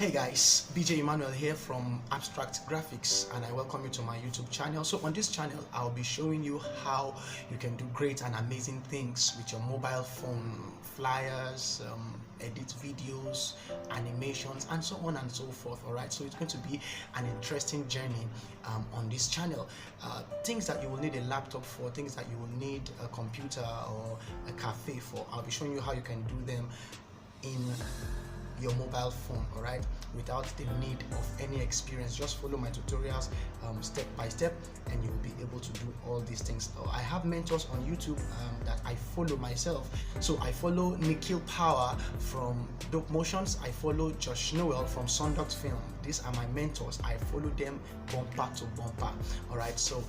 Hey guys, BJ Emmanuel here from Abstract Graphics, and I welcome you to my YouTube channel. So on this channel I'll be showing you how you can do great and amazing things with your mobile phone, flyers, edit videos, animations, and so on and so forth. Alright, so it's going to be an interesting journey on this channel. Things that you will need a laptop for, things that you will need a computer or a cafe for, I'll be showing you how you can do them in your mobile phone, all right, without the need of any experience. Just follow my tutorials step by step and you'll be able to do all these things. I have mentors on YouTube that I follow myself. So I follow Nikhil Power from Dope Motions, I follow Josh Noel from Sunduct Film. These are my mentors. I follow them bumper to bumper. All right, so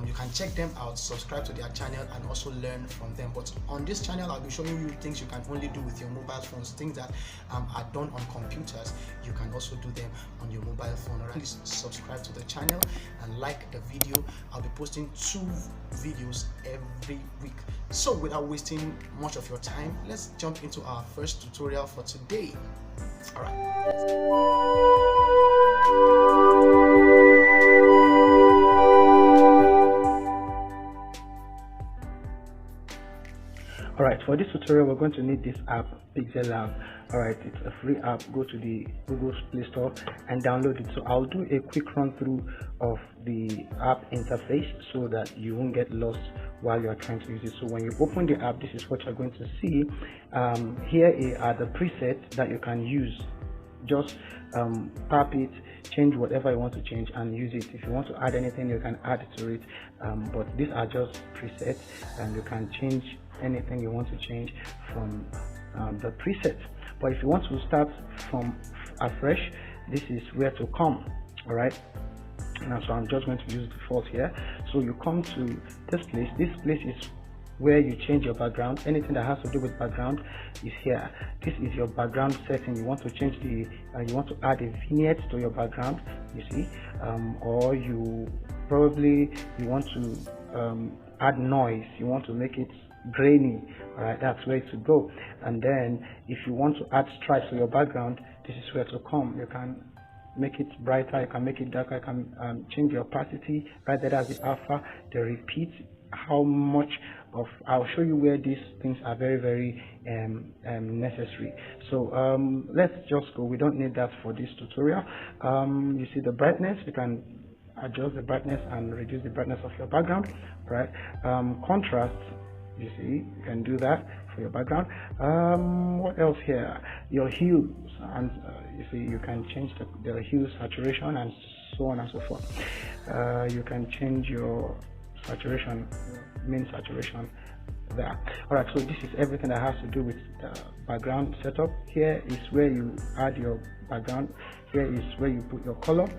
you can check them out, subscribe to their channel, and also learn from them. But on this channel I'll be showing you things you can only do with your mobile phones, things that are done on computers. You can also do them on your mobile phone. All right, please subscribe to the channel and like the video. I'll be posting 2 videos every week. So without wasting much of your time, let's jump into our first tutorial for today. All right. Alright, for this tutorial we're going to need this app, Pixellab. Alright, it's a free app. Go to the Google Play Store and download it. So I'll do a quick run through of the app interface so that you won't get lost while you're trying to use it. So when you open the app, this is what you're going to see. Here are the presets that you can use. Just tap it, change whatever you want to change and use it. If you want to add anything, you can add to it, but these are just presets and you can change anything you want to change from the presets. But if you want to start from afresh, this is where to come. All right, now so I'm just going to use default here. So you come to this place. This place is where you change your background. Anything that has to do with background is here. This is your background setting. You want to change the you want to add a vignette to your background, you see, or you want to add noise. You want to make it grainy. All right, that's where to go. And then if you want to add stripes to your background, this is where to come. You can make it brighter, you can make it darker, you can change the opacity. Right there, as the alpha, the repeat, how much of, I'll show you where these things are very necessary. So let's just go. We don't need that for this tutorial. You see the brightness, you can adjust the brightness and reduce the brightness of your background, right? Contrast, you see, you can do that for your background. What else here? Your hues, and you see, you can change the hue, saturation, and so on and so forth. You can change your saturation, mean saturation there. All right, so this is everything that has to do with background setup. Here is where you add your background. Here is where you put your color.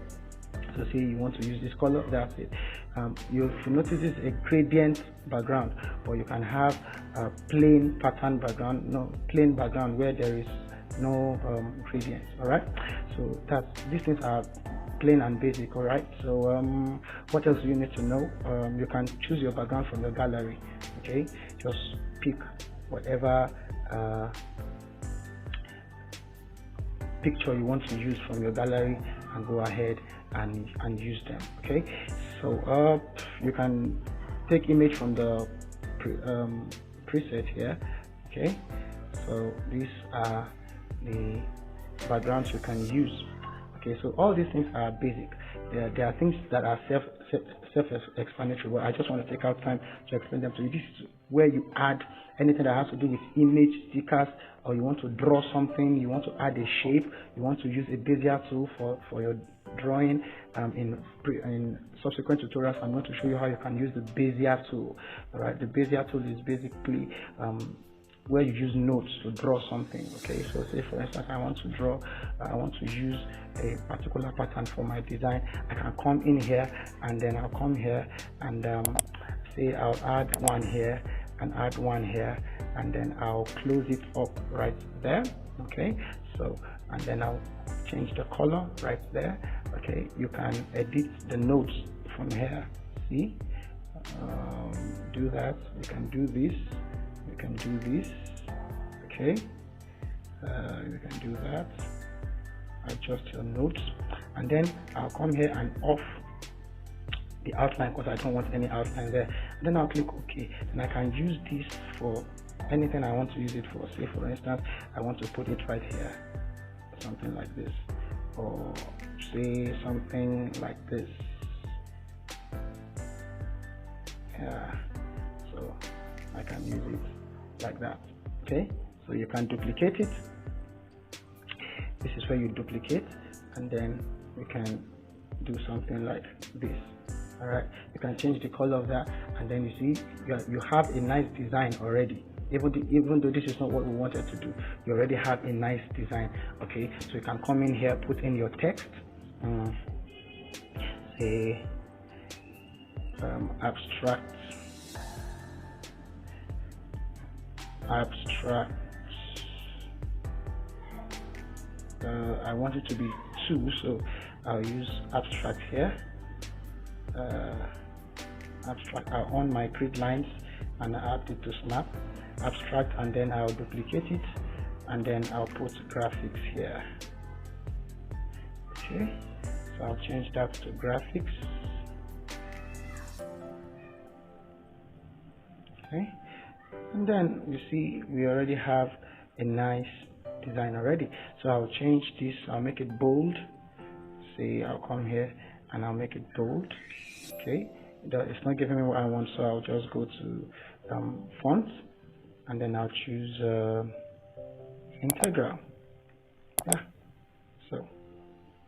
So say you want to use this color, that's it. If you notice, this is a gradient background, or you can have a plain pattern background, plain background where there is no gradients. All right, so these things are plain and basic. All right, so what else do you need to know? You can choose your background from your gallery. Okay, just pick whatever picture you want to use from your gallery and go ahead and use them. Okay, so you can take image from the preset here. Okay, so these are the backgrounds you can use. Okay, so all these things are basic. There are things that are self-explanatory, but I just want to take out time to explain them to you. This is where you add anything that has to do with image stickers, or you want to draw something, you want to add a shape, you want to use a Bezier tool for your drawing. In subsequent tutorials, I'm going to show you how you can use the Bezier tool. All right, the Bezier tool is basically where you use nodes to draw something. Okay, so say for instance I want to use a particular pattern for my design. I can come in here and then I'll come here and say I'll add one here and add one here, and then I'll close it up right there. Okay, so and then I'll change the color right there. Okay, you can edit the nodes from here. See, do that. You can do this. You can do this. Okay, you can do that. Add just your notes, and then I'll come here and off the outline because I don't want any outline there. And then I'll click OK, and I can use this for anything I want to use it for. Say for instance, I want to put it right here, something like this, or say something like this. Yeah, so I can use it like that. Okay, so you can duplicate it. This is where you duplicate, and then you can do something like this. All right, you can change the color of that, and then you see you have a nice design already. Even though this is not what we wanted to do, you already have a nice design. Okay, so you can come in here, put in your text, say abstract. I want it to be 2, so I'll use abstract here. Abstract. I'll on my grid lines and I'll add it to snap. Abstract, and then I'll duplicate it, and then I'll put graphics here. Okay, so I'll change that to graphics. Okay, and then you see we already have a nice design already. So I'll change this, I'll make it bold. Say I'll come here and I'll make it bold. Okay, it's not giving me what I want, so I'll just go to font, and then I'll choose integral. Yeah, so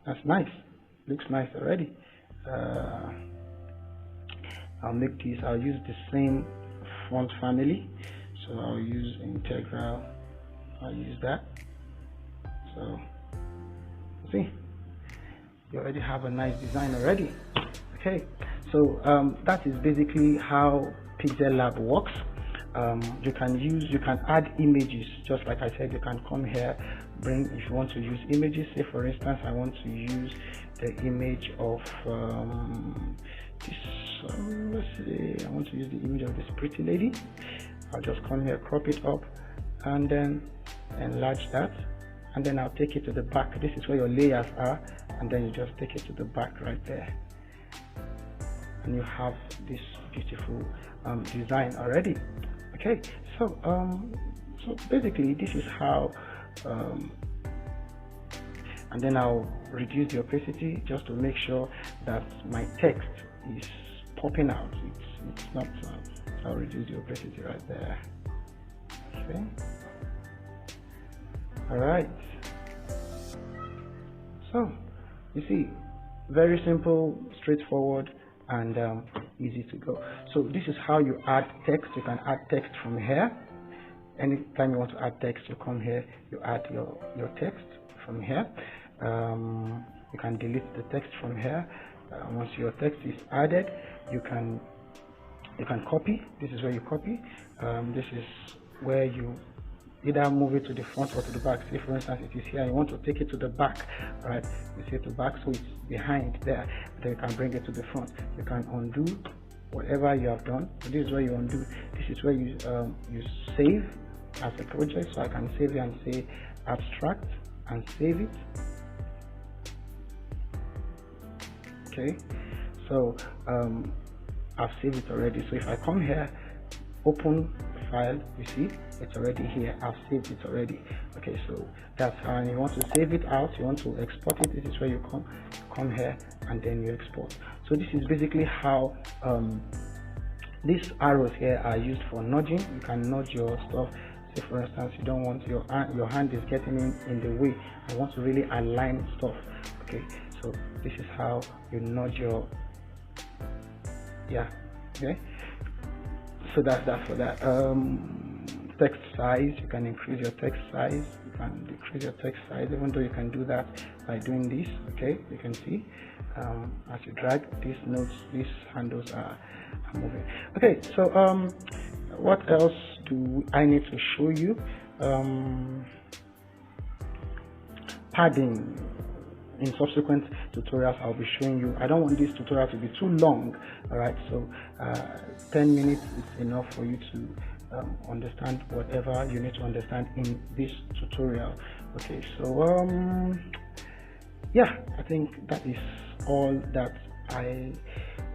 that's nice, looks nice already. I'll make this, I'll use the same font family, so I'll use integral. I'll use that. So see, you already have a nice design already. Okay, so that is basically how Pixellab works. You can add images, just like I said. You can come here, if you want to use images. Say for instance, I want to use the image of this. Let's see, I want to use the image of this pretty lady. I'll just come here, crop it up, and then enlarge that, and then I'll take it to the back. This is where your layers are, and then you just take it to the back right there, and you have this beautiful design already. Okay, so so basically this is how and then I'll reduce the opacity just to make sure that my text is popping out. It's not I'll reduce the opacity right there. Okay, all right, so you see, very simple, straightforward, and easy to go. So this is how you add text. You can add text from here. Anytime you want to add text, you come here, you add your text from here. You can delete the text from here. Once your text is added, you can copy. This is where you copy. This is where you either move it to the front or to the back. Say for instance, it is here, you want to take it to the back, right? You see it to the back, so it's behind there. Then you can bring it to the front. You can undo whatever you have done. So this is where you undo. This is where you save as a project. So I can save it and say abstract and save it. Okay, so I've saved it already. So if I come here, open file, you see it's already here. I've saved it already. Okay, so that's how. And you want to save it out, you want to export it, this is where you come here and then you export. So this is basically how these arrows here are used for nudging. You can nudge your stuff. Say for instance, you don't want your hand is getting in the way. I want to really align stuff. Okay, so this is how you nudge your okay. So that's that for that. Text size, you can increase your text size, you can decrease your text size, even though you can do that by doing this. Okay, you can see as you drag these notes, these handles are moving. Okay, so what else do I need to show you? Padding. In subsequent tutorials I'll be showing you. I don't want this tutorial to be too long, all right? So 10 minutes is enough for you to understand whatever you need to understand in this tutorial. Okay, so yeah, I think that is all that I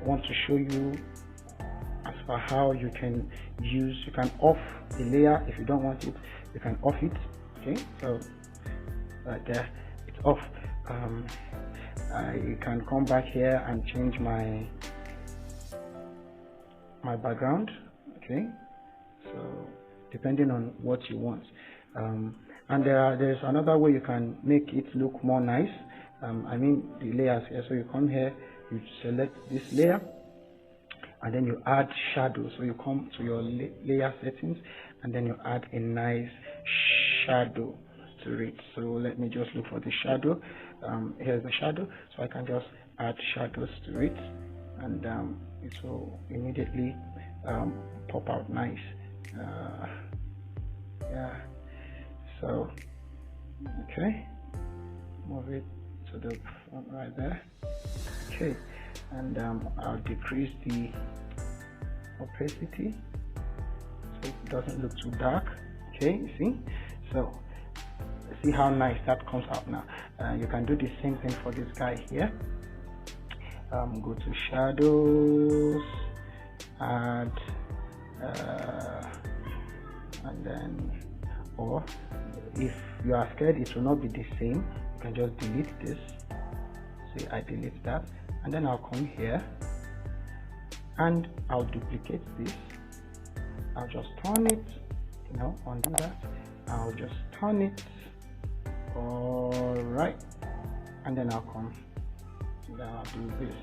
want to show you as for how you can off the layer. If you don't want it, you can off it. Okay, so right there, it's off. I can come back here and change my background. Okay, so depending on what you want, and there's another way you can make it look more nice. I mean the layers here. So you come here, you select this layer, and then you add shadow. So you come to your layer settings, and then you add a nice shadow to it. So let me just look for the shadow. Here's the shadow, so I can just add shadows to it, and it will immediately pop out nice. Yeah, so okay, move it to the front right there. Okay, and I'll decrease the opacity so it doesn't look too dark. Okay, you see, so see how nice that comes out now. You can do the same thing for this guy here. Go to shadows, add, and then, or if you are scared it will not be the same, you can just delete this. See, I delete that, and then I'll come here and I'll duplicate this. I'll just turn it, undo that. I'll just turn it. All right, and then I'll come and I'll do this.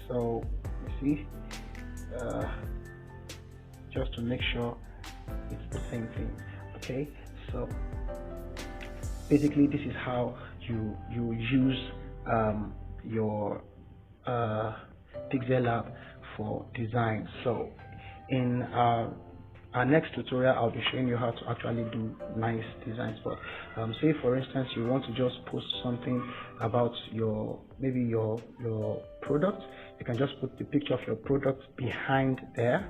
So you see, just to make sure it's the same thing. Okay, so basically this is how you use your Pixellab for design. So in our next tutorial, I'll be showing you how to actually do nice designs. But say for instance you want to just post something about maybe your product, you can just put the picture of your product behind there,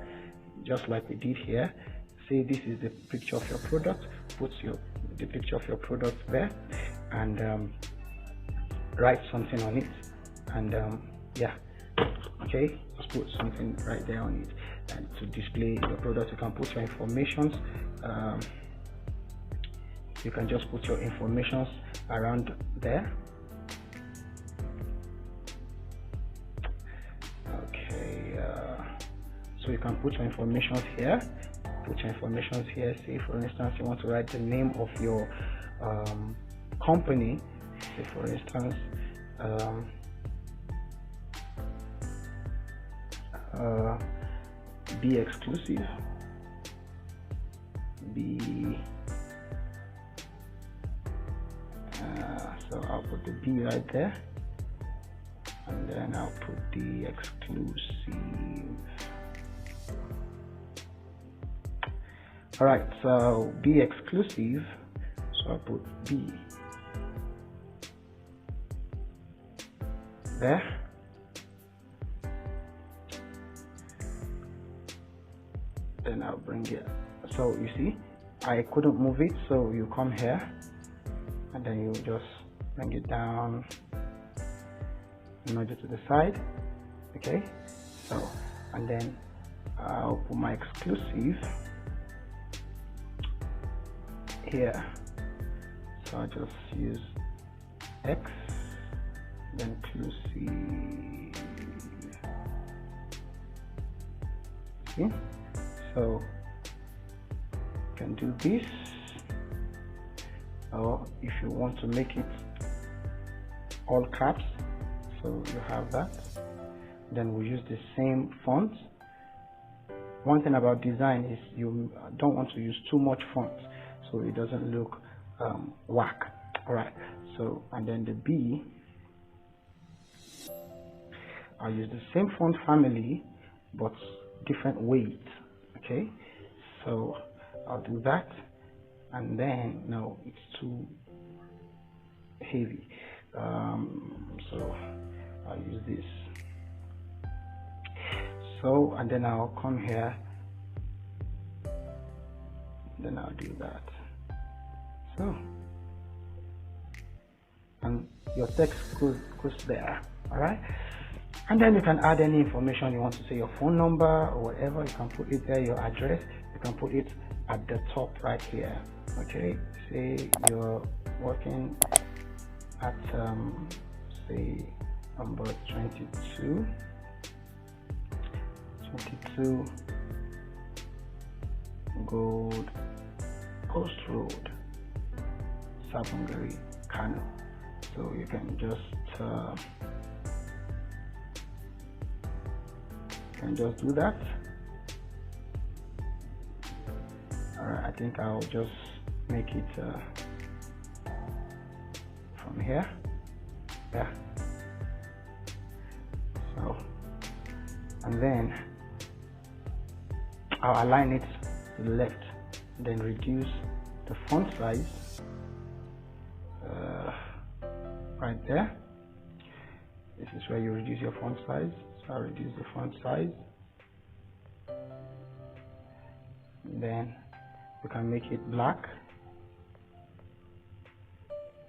just like we did here. Say this is the picture of your product, put the picture of your product there, and write something on it, and yeah, okay, just put something right there on it. And to display your product, you can put your informations. You can just put your informations around there. Okay, so you can put your informations here. Say for instance you want to write the name of your company. Say for instance be exclusive, so I'll put the B right there, and then I'll put the exclusive. All right, so be exclusive, so I'll put B there. Then I'll bring it. So you see, I couldn't move it, so you come here and then you just bring it down, nudge it to the side. Okay, so and then I'll put my exclusive here. So I'll just use X, then exclusive. See? So you can do this, or if you want to make it all caps, so you have that. Then we use the same font. One thing about design is you don't want to use too much font, so it doesn't look whack. All right, so and then the B, I'll use the same font family but different weight. Okay, so I'll do that, and then no, it's too heavy, so I'll use this. So and then I'll come here, then I'll do that. So and your text goes there. All right, and then you can add any information you want to say, your phone number or whatever. You can put it there, your address. You can put it at the top right here. Okay, say you're working at say number 22 Gold Coast Road, Sabongari, Kano. So you can just do that. Alright, I think I'll just make it from here. Yeah. So, and then I'll align it to the left, then reduce the font size right there. This is where you reduce your font size. So I'll reduce the font size. Then you can make it black.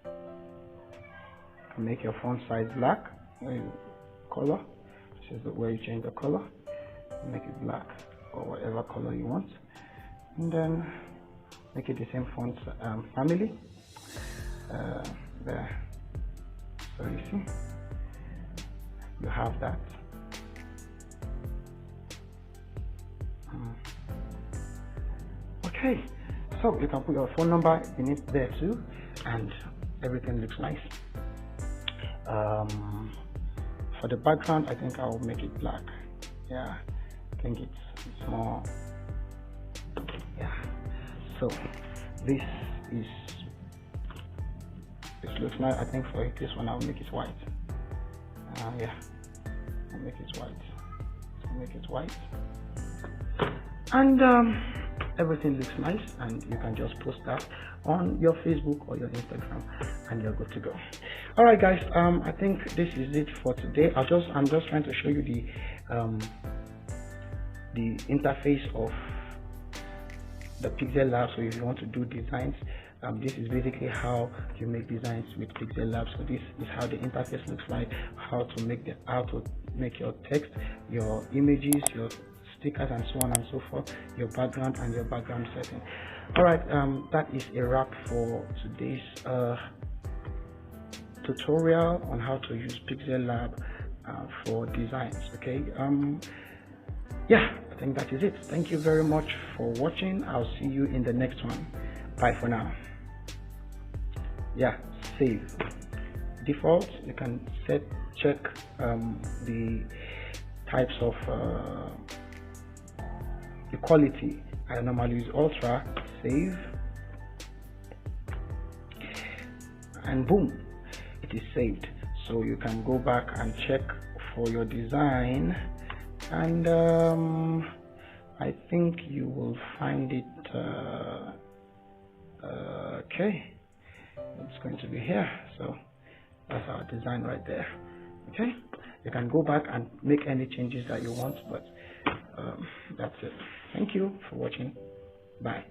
You can make your font size black. Color. This is where you change the color. Make it black or whatever color you want. And then make it the same font family. There. So you see, you have that. Okay, so you can put your phone number in it there too, and everything looks nice. For the background, I think I'll make it black. Yeah, I think it's more. Yeah. So this looks nice. I think for this one I'll make it white. Yeah, I'll make it white. I'll make it white. And everything looks nice, and you can just post that on your Facebook or your Instagram, and you're good to go. All right, guys. I think this is it for today. I'm just trying to show you the interface of the Pixellab. So if you want to do designs, this is basically how you make designs with Pixellab. So this is how the interface looks like, how to make your text, your images, your stickers, and so on and so forth, your background and your background setting. All right, that is a wrap for today's tutorial on how to use Pixellab for designs. Okay, yeah, I think that is it. Thank you very much for watching. I'll see you in the next one. Bye for now. Yeah, save default. You can check the types of the quality. I normally use ultra. Save, and boom, it is saved. So you can go back and check for your design, and I think you will find it. Okay, it's going to be here. So that's our design right there. Okay, you can go back and make any changes that you want, but that's it. Thank you for watching. Bye.